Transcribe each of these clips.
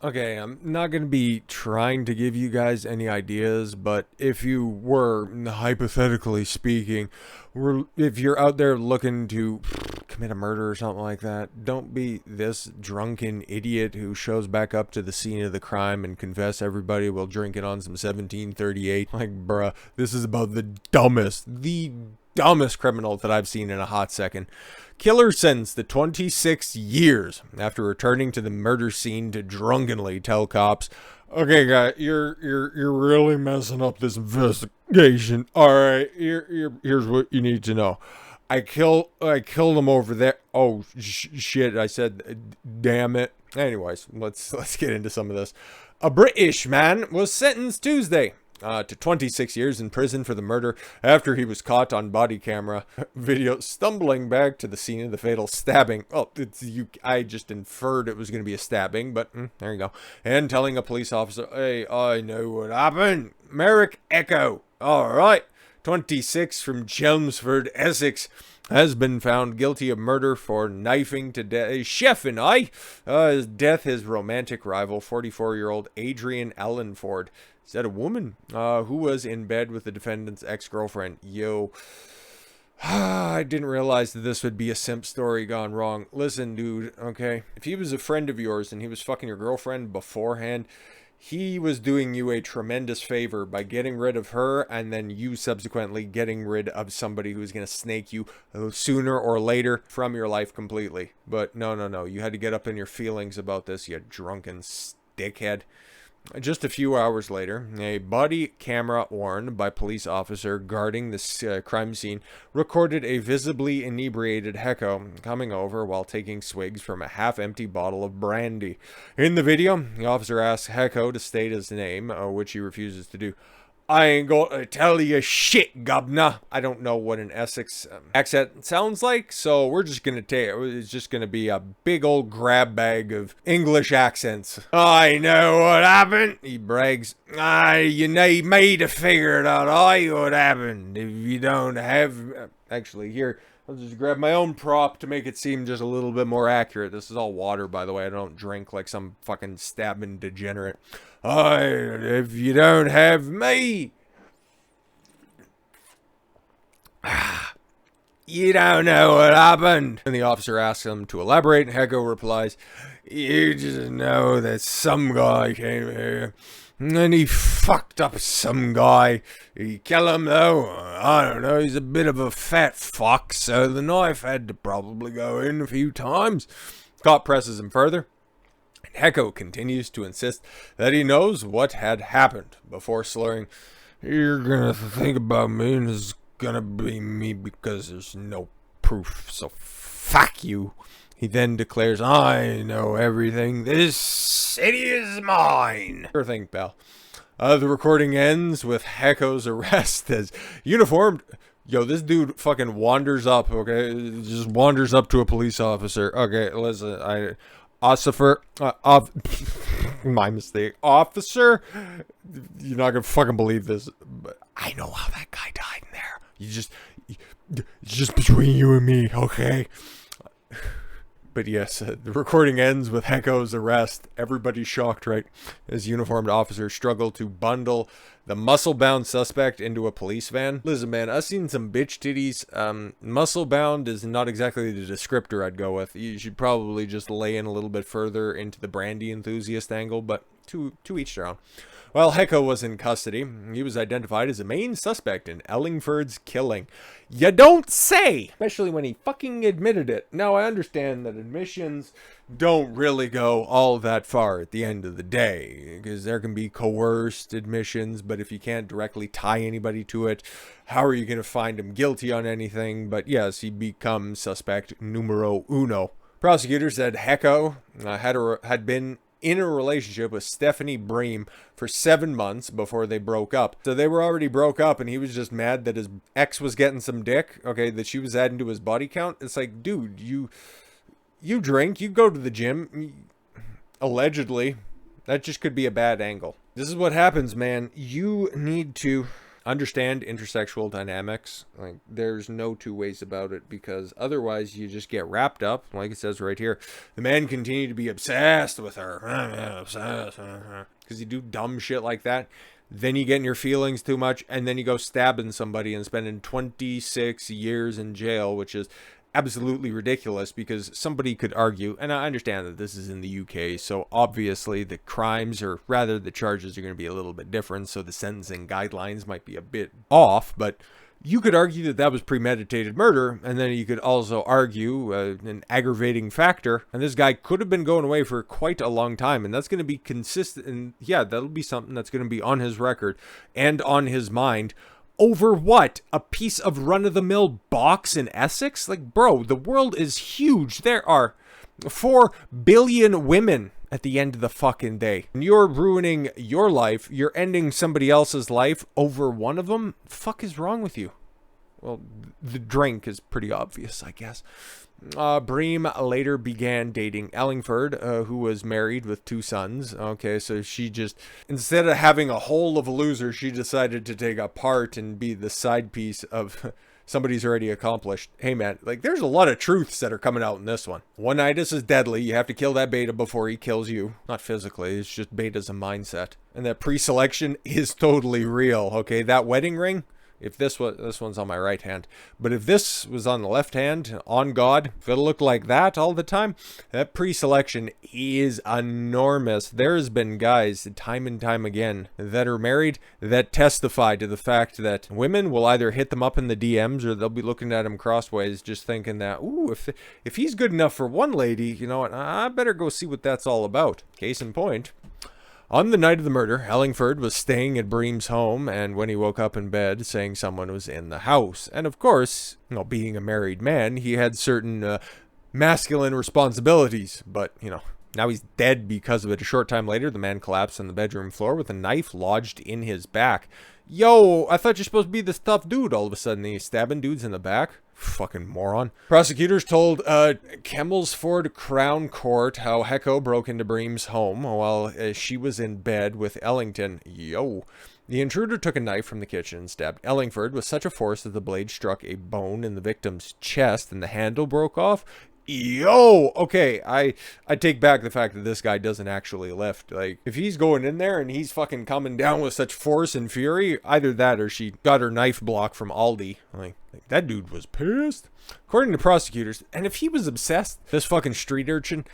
Okay, I'm not going to be trying to give you guys any ideas, but if you were, hypothetically speaking, if you're out there looking to commit a murder or something like that, don't be this drunken idiot who shows back up to the scene of the crime and confess everybody while drinking on some 1738. Like, bruh, this is about the dumbest criminal that I've seen in a hot second. Killer sentenced to 26 years after returning to the murder scene to drunkenly tell cops, "Okay, guy, you're really messing up this investigation. All right, here's what you need to know. I killed him over there. Oh shit! I said, damn it. Anyways, let's get into some of this. A British man was sentenced Tuesday to 26 years in prison for the murder after he was caught on body camera video stumbling back to the scene of the fatal stabbing. Oh, I just inferred it was going to be a stabbing, but there you go. And telling a police officer, "Hey, I know what happened. Marek Hecko, all right, 26 from Chelmsford, Essex, has been found guilty of murder for knifing to death chef and his death his romantic rival, 44-year-old Adrian Ellingford." Is that a woman? Who was in bed with the defendant's ex-girlfriend. Yo. I didn't realize that this would be a simp story gone wrong. Listen, dude, okay? If he was a friend of yours and he was fucking your girlfriend beforehand, he was doing you a tremendous favor by getting rid of her and then you subsequently getting rid of somebody who's going to snake you sooner or later from your life completely. But no. You had to get up in your feelings about this, you drunken stickhead. Just a few hours later, a body camera worn by police officer guarding the crime scene recorded a visibly inebriated Hecko coming over while taking swigs from a half-empty bottle of brandy. In the video, the officer asks Hecko to state his name, which he refuses to do. "I ain't gonna tell you shit, gubna." I don't know what an Essex accent sounds like, so we're just gonna take it. It's just gonna be a big old grab bag of English accents. "I know what happened," he brags. You need me to figure it out. What happened. If you don't have... Actually, here, I'll just grab my own prop to make it seem just a little bit more accurate. This is all water, by the way. I don't drink like some fucking stabbing degenerate. If you don't have me, you don't know what happened." And the officer asks him to elaborate, and Hecko replies, "You just know that some guy came here, and he fucked up some guy. Did he kill him, though? I don't know. He's a bit of a fat fuck, so the knife had to probably go in a few times." Cop presses him further. Hecko continues to insist that he knows what had happened before slurring, "You're gonna think about me and it's gonna be me because there's no proof, so fuck you." He then declares, "I know everything. This city is mine." Sure thing, pal. The recording ends with Hecko's arrest as uniformed... Yo, this dude fucking wanders up, okay? Just wanders up to a police officer. Okay, listen, my mistake. Officer, you're not gonna fucking believe this, but I know how that guy died in there. It's just between you and me, okay? But yes, the recording ends with Hecko's arrest. Everybody's shocked, right? As uniformed officers struggle to bundle the muscle-bound suspect into a police van. Listen, man, I've seen some bitch titties. Muscle-bound is not exactly the descriptor I'd go with. You should probably just lay in a little bit further into the brandy enthusiast angle, but to each their own. While Hecko was in custody, he was identified as the main suspect in Ellingford's killing. You don't say! Especially when he fucking admitted it. Now, I understand that admissions don't really go all that far at the end of the day, because there can be coerced admissions, but if you can't directly tie anybody to it, how are you going to find him guilty on anything? But yes, he becomes suspect numero uno. Prosecutors said Hecko had been in a relationship with Stephanie Bream for 7 months before they broke up. So they were already broke up and he was just mad that his ex was getting some dick, okay, that she was adding to his body count. It's like, dude, you drink, you go to the gym, allegedly. That just could be a bad angle. This is what happens, man. You need to Understand intersexual dynamics. Like, there's no two ways about it, because otherwise you just get wrapped up. Like it says right here, the man continued to be obsessed with her. Obsessed. Because you do dumb shit like that. Then you get in your feelings too much, and then you go stabbing somebody and spending 26 years in jail, which is absolutely ridiculous, because somebody could argue, and I understand that this is in the UK, so obviously the crimes, or rather the charges, are going to be a little bit different, so the sentencing guidelines might be a bit off, but you could argue that that was premeditated murder, and then you could also argue an aggravating factor, and this guy could have been going away for quite a long time, and that's going to be consistent, and yeah, that'll be something that's going to be on his record and on his mind. Over what? A piece of run-of-the-mill box in Essex? Like, bro, the world is huge. There are 4 billion women at the end of the fucking day. And you're ruining your life. You're ending somebody else's life over one of them. Fuck is wrong with you? Well, the drink is pretty obvious, I guess. Bream later began dating Ellingford, who was married with 2 sons. Okay, so she just, instead of having a whole of a loser, she decided to take a part and be the side piece of somebody's already accomplished. Hey man, like, there's a lot of truths that are coming out in this one. Oneitis is deadly. You have to kill that beta before he kills you. Not physically, it's just beta's a mindset. And that pre-selection is totally real, okay? That wedding ring, if this one's on my right hand, but if this was on the left hand, on God, if it looked like that all the time, that pre-selection is enormous. There's been guys time and time again that are married that testify to the fact that women will either hit them up in the DMs, or they'll be looking at him crossways, just thinking that, ooh, if he's good enough for one lady, you know what, I better go see what that's all about. Case in point, on the night of the murder, Ellingford was staying at Bream's home, and when he woke up in bed, saying someone was in the house. And of course, you know, being a married man, he had certain masculine responsibilities, but, you know, now he's dead because of it. A short time later, the man collapsed on the bedroom floor with a knife lodged in his back. Yo, I thought you're supposed to be this tough dude. All of a sudden, he's stabbing dudes in the back. Fucking moron. Prosecutors told Chelmsford Crown Court how Hecko broke into Bream's home while she was in bed with Ellington. Yo. The intruder took a knife from the kitchen and stabbed Ellingford with such a force that the blade struck a bone in the victim's chest and the handle broke off. Yo, okay, I take back the fact that this guy doesn't actually lift. Like, if he's going in there and he's fucking coming down with such force and fury, either that or she got her knife block from Aldi. Like that dude was pissed. According to prosecutors, and if he was obsessed, this fucking street urchin,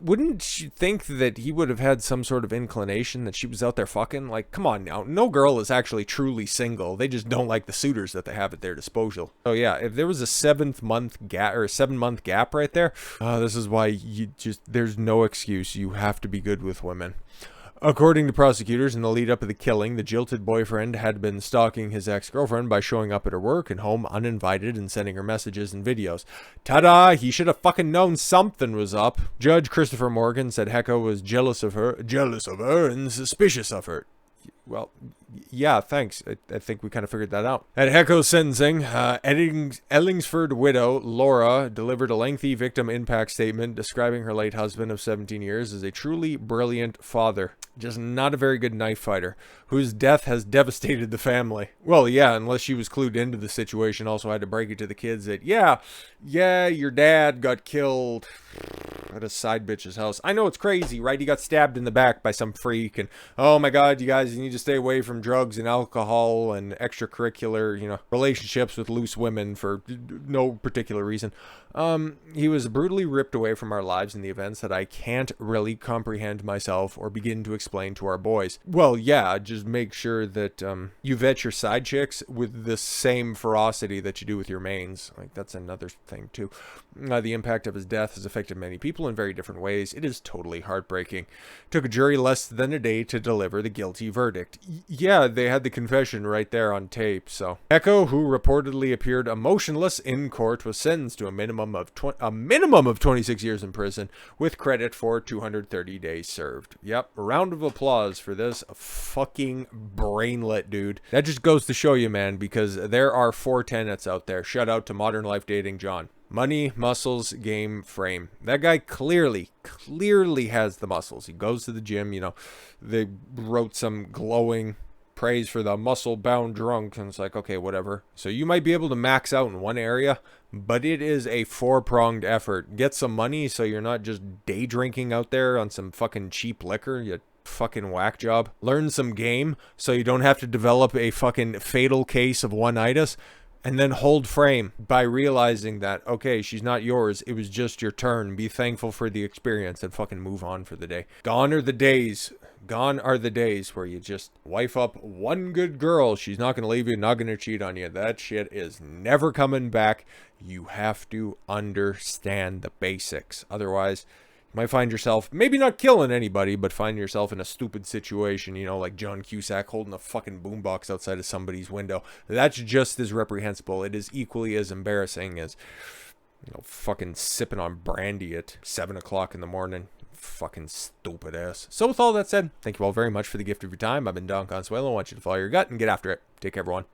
wouldn't you think that he would have had some sort of inclination that she was out there fucking? Like, come on now. No girl is actually truly single. They just don't like the suitors that they have at their disposal. Oh yeah, if there was a 7-month gap, or a 7-month gap right there, this is why there's no excuse. You have to be good with women. According to prosecutors, in the lead up to the killing, the jilted boyfriend had been stalking his ex-girlfriend by showing up at her work and home uninvited and sending her messages and videos. Ta-da! He should have fucking known something was up. Judge Christopher Morgan said Hecko was jealous of her and suspicious of her. Well, yeah, thanks. I think we kind of figured that out. At Hecko's sentencing, Ellingford widow Laura delivered a lengthy victim impact statement describing her late husband of 17 years as a truly brilliant father, just not a very good knife fighter, whose death has devastated the family. Well, yeah, unless she was clued into the situation, also had to break it to the kids that, yeah, your dad got killed at a side bitch's house. I know it's crazy, right? He got stabbed in the back by some freak, and oh my god, you guys, you need to stay away from drugs and alcohol and extracurricular, relationships with loose women for no particular reason. He was brutally ripped away from our lives in the events that I can't really comprehend myself or begin to explain to our boys. Well, yeah, just make sure that you vet your side chicks with the same ferocity that you do with your mains. Like, that's another thing too. The impact of his death has affected many people in very different ways. It is totally heartbreaking. Took a jury less than a day to deliver the guilty verdict. Yeah, they had the confession right there on tape, so. Hecko, who reportedly appeared emotionless in court, was sentenced to a minimum of 26 years in prison, with credit for 230 days served. Yep, a round of applause for this fucking brainlet dude. That just goes to show you, man, because there are 4 tenets out there. Shout out to Modern Life Dating John. Money, muscles, game, frame. That guy clearly has the muscles. He goes to the gym, they wrote some glowing praise for the muscle-bound drunk, and it's like, okay, whatever. So you might be able to max out in one area, but it is a four-pronged effort. Get some money so you're not just day drinking out there on some fucking cheap liquor, you fucking whack job. Learn some game so you don't have to develop a fucking fatal case of oneitis. And then hold frame by realizing that, okay, she's not yours. It was just your turn. Be thankful for the experience and fucking move on for the day. Gone are the days where you just wife up one good girl. She's not going to leave you, not going to cheat on you. That shit is never coming back. You have to understand the basics. Otherwise, you might find yourself, maybe not killing anybody, but find yourself in a stupid situation, you know, like John Cusack holding a fucking boombox outside of somebody's window. That's just as reprehensible. It is equally as embarrassing as, you know, fucking sipping on brandy at 7 o'clock in the morning. Fucking stupid ass. So with all that said, thank you all very much for the gift of your time. I've been Don Consuelo. I want you to follow your gut and get after it. Take care, everyone.